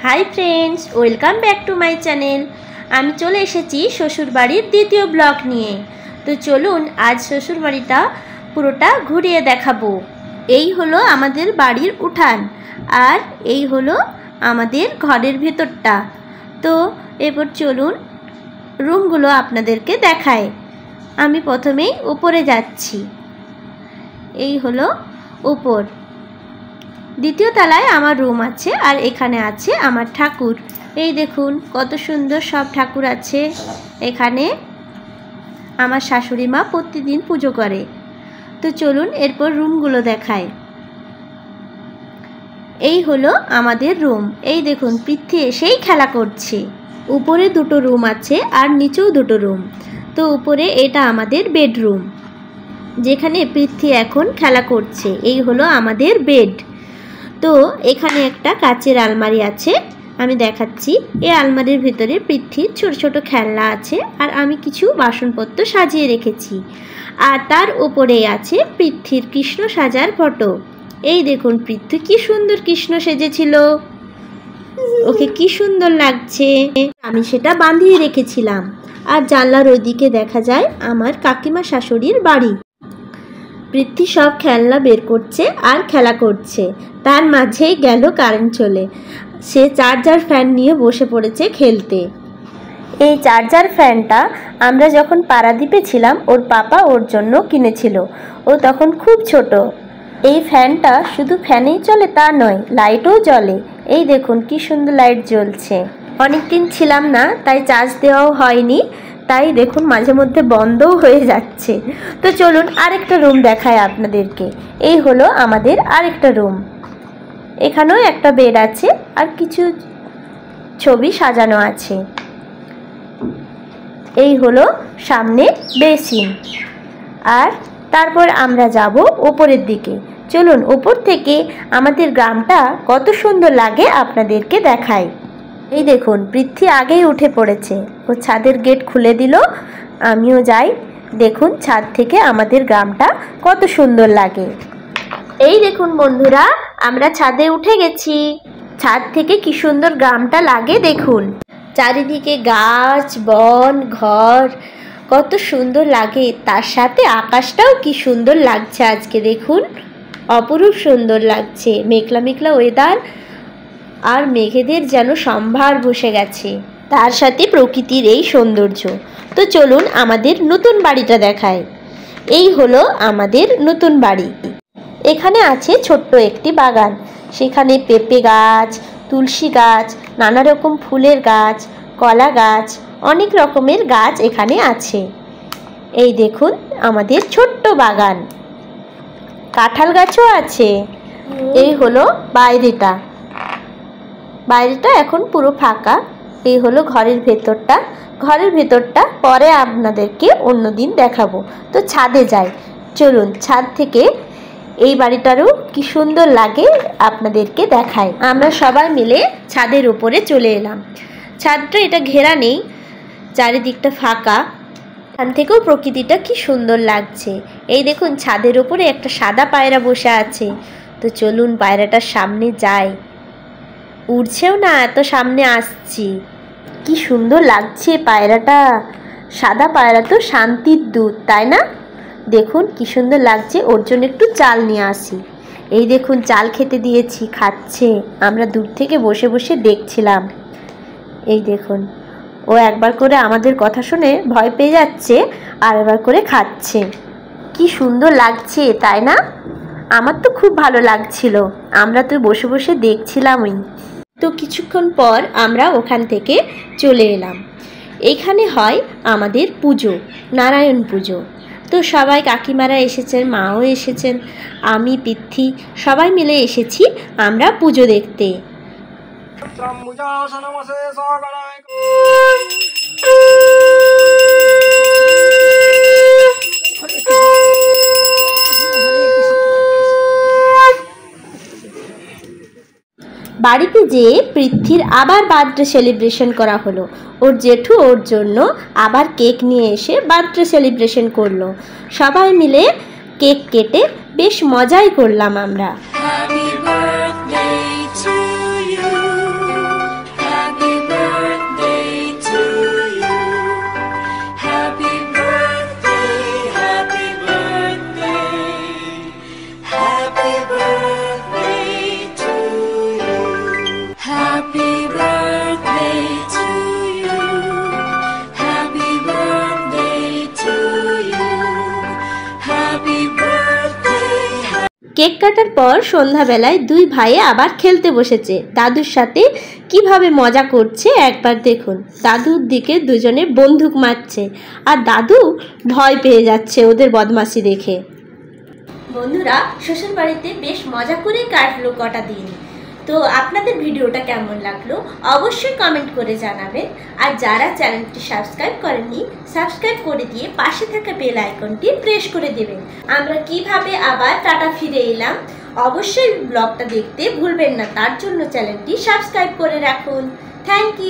High friends welcome back to my channel. आमी चले एसेছি শ্বশুর বাড়ির দ্বিতীয় ব্লগ নিয়ে। তো চলুন আজ শ্বশুর বাড়িটা পুরোটা ঘুরিয়ে দেখাবো। এই হলো আমাদের বাড়ির উঠান আর এই হলো আমাদের ঘরের ভেতরটা। তো এবার চলুন রুমগুলো আপনাদেরকে দেখায়। আমি প্রথমেই উপরে যাচ্ছি। এই হলো উপর, দ্বিতীয় তলায় আমার রুম আছে আর এখানে আছে আমার ঠাকুর। এই দেখুন কত সুন্দর সব ঠাকুর আছে। এখানে আমার শাশুড়ি মা প্রতিদিন পুজো করে। তো চলুন এরপর রুমগুলো দেখায়। এই হলো আমাদের রুম। এই দেখুন পৃথ্বী এসেই খেলা করছে। উপরে দুটো রুম আছে আর নিচেও দুটো রুম। তো উপরে এটা আমাদের বেডরুম, যেখানে পৃথ্বী এখন খেলা করছে। এই হলো আমাদের বেড। তো এখানে একটা কাচের আলমারি আছে, আমি দেখাচ্ছি। এই আলমারির ভিতরে পৃথ্বীর ছোট ছোট খেলনা আছে আর আমি কিছু বাসনপত্র সাজিয়ে রেখেছি। আর তার উপরেই আছে পৃথ্বীর কৃষ্ণ সাজার ফটো। এই দেখুন পৃথ্বী কি সুন্দর কৃষ্ণ সেজেছিল, ওকে কি সুন্দর লাগছে। আমি সেটা বাঁধিয়ে রেখেছিলাম। আর জানলার ওইদিকে দেখা যায় আমার কাকিমা শাশুড়ির বাড়ি। পৃথ্বী সব খেলনা বের করছে আর খেলা করছে। তার মাঝেই গেল কারেন্ট চলে। সে চার্জার ফ্যান নিয়ে বসে পড়েছে খেলতে। এই চার্জার ফ্যানটা আমরা যখন পারাদ্বীপে ছিলাম ওর পাপা ওর জন্য কিনেছিল। ও তখন খুব ছোট। এই ফ্যানটা শুধু ফ্যানেই চলে তা নয়, লাইটও জ্বলে। এই দেখুন কি সুন্দর লাইট জ্বলছে। অনেকদিন ছিলাম না তাই চার্জ দেওয়াও হয়নি, তাই দেখুন মাঝে মধ্যে বন্ধও হয়ে যাচ্ছে। তো চলুন আরেকটা রুম দেখায় আপনাদেরকে। এই হলো আমাদের আরেকটা রুম। এখানেও একটা বেড আছে আর কিছু ছবি সাজানো আছে। এই হলো সামনে বেসিন। আর তারপর আমরা যাব উপরের দিকে। চলুন উপর থেকে আমাদের গ্রামটা কত সুন্দর লাগে আপনাদেরকে দেখাই। এই দেখুন পৃথ্বী আগেই উঠে পড়েছে। ও ছাদের গেট খুলে দিল, আমিও যাই। দেখুন ছাদ থেকে আমাদের গ্রামটা কত সুন্দর লাগে। এই দেখুন বন্ধুরা আমরা ছাদে উঠে গেছি। ছাদ থেকে কি সুন্দর গ্রামটা লাগে দেখুন। চারিদিকে গাছ বন ঘর, কত সুন্দর লাগে। তার সাথে আকাশটাও কি সুন্দর লাগছে আজকে দেখুন, অপরূপ সুন্দর লাগছে। মেঘলা মেঘলা ওয়েদার আর মেঘেদের যেন সম্ভার বসে গেছে, তার সাথে প্রকৃতির এই সৌন্দর্য। তো চলুন আমাদের নতুন বাড়িটা দেখায়। এই হলো আমাদের নতুন বাড়ি। এখানে আছে ছোট্ট একটি বাগান। সেখানে পেঁপে গাছ, তুলসী গাছ, নানা রকম ফুলের গাছ, কলা গাছ, অনেক রকমের গাছ এখানে আছে। এই দেখুন আমাদের ছোট্ট বাগান, কাঁঠাল গাছও আছে। এই হলো বাইরেটা। বাইরেটা এখন পুরো ফাঁকা। এই হলো ঘরের ভেতরটা। ঘরের ভেতরটা পরে আপনাদেরকে অন্যদিন দেখাবো। তো ছাদে যাই, চলুন ছাদ থেকে এই বাড়িটারও কি সুন্দর লাগে আপনাদেরকে দেখাই। আমরা সবাই মিলে ছাদের উপরে চলে এলাম। ছাদটা এটা ঘেরা নেই, চারিদিকটা ফাঁকা। এখান থেকেও প্রকৃতিটা কি সুন্দর লাগছে। এই দেখুন ছাদের উপরে একটা সাদা পায়রা বসে আছে। তো চলুন পায়রাটার সামনে যাই। উড়ছেও না, এত সামনে আসছি। কি সুন্দর লাগছে পায়রাটা। সাদা পায়রা তো শান্তির দূত, তাই না? দেখুন কি সুন্দর লাগছে। ওর জন্য একটু চাল নিয়ে আসি। এই দেখুন চাল খেতে দিয়েছি, খাচ্ছে। আমরা দূর থেকে বসে বসে দেখছিলাম। এই দেখুন ও একবার করে আমাদের কথা শুনে ভয় পেয়ে যাচ্ছে আর একবার করে খাচ্ছে। কি সুন্দর লাগছে তাই না? আমার তো খুব ভালো লাগছিল। আমরা তো বসে বসে দেখছিলামই। তো কিছুক্ষণ পর আমরা ওখান থেকে চলে এলাম। এখানে হয় আমাদের পুজো, নারায়ণ পুজো। তো সবাই কাকিমারা এসেছেন, মাও এসেছেন, আমি পৃথ্বী সবাই মিলে এসেছি আমরা পুজো দেখতে। বাড়িতে যেয়ে পৃথ্বীর আবার বার্থডে সেলিব্রেশন করা হলো। ওর জেঠু ওর জন্য আবার কেক নিয়ে এসে বার্থডে সেলিব্রেশন করলো। সবাই মিলে কেক কেটে বেশ মজাই করলাম আমরা। কেক কাটার পর সন্ধ্যাবেলায় দুই ভাইয়ে আবার খেলতে বসেছে। দাদুর সাথে কিভাবে মজা করছে একবার দেখুন। দাদুর দিকে দুজনে বন্দুক মারছে আর দাদু ভয় পেয়ে যাচ্ছে ওদের বদমাশি দেখে। বন্ধুরা, শ্বশুর বাড়িতে বেশ মজা করে কাটলো কটা দিন। তো আপনাদের ভিডিওটা কেমন লাগলো অবশ্যই কমেন্ট করে জানাবেন। আর যারা চ্যানেলটি সাবস্ক্রাইব করেননি, সাবস্ক্রাইব করে দিয়ে পাশে থাকা বেল আইকনটি প্রেস করে দেবেন। আমরা কিভাবে আবার টাটা ফিরে এলাম অবশ্যই ব্লগটা দেখতে ভুলবেন না, তার জন্য চ্যানেলটি সাবস্ক্রাইব করে রাখুন। Thank you.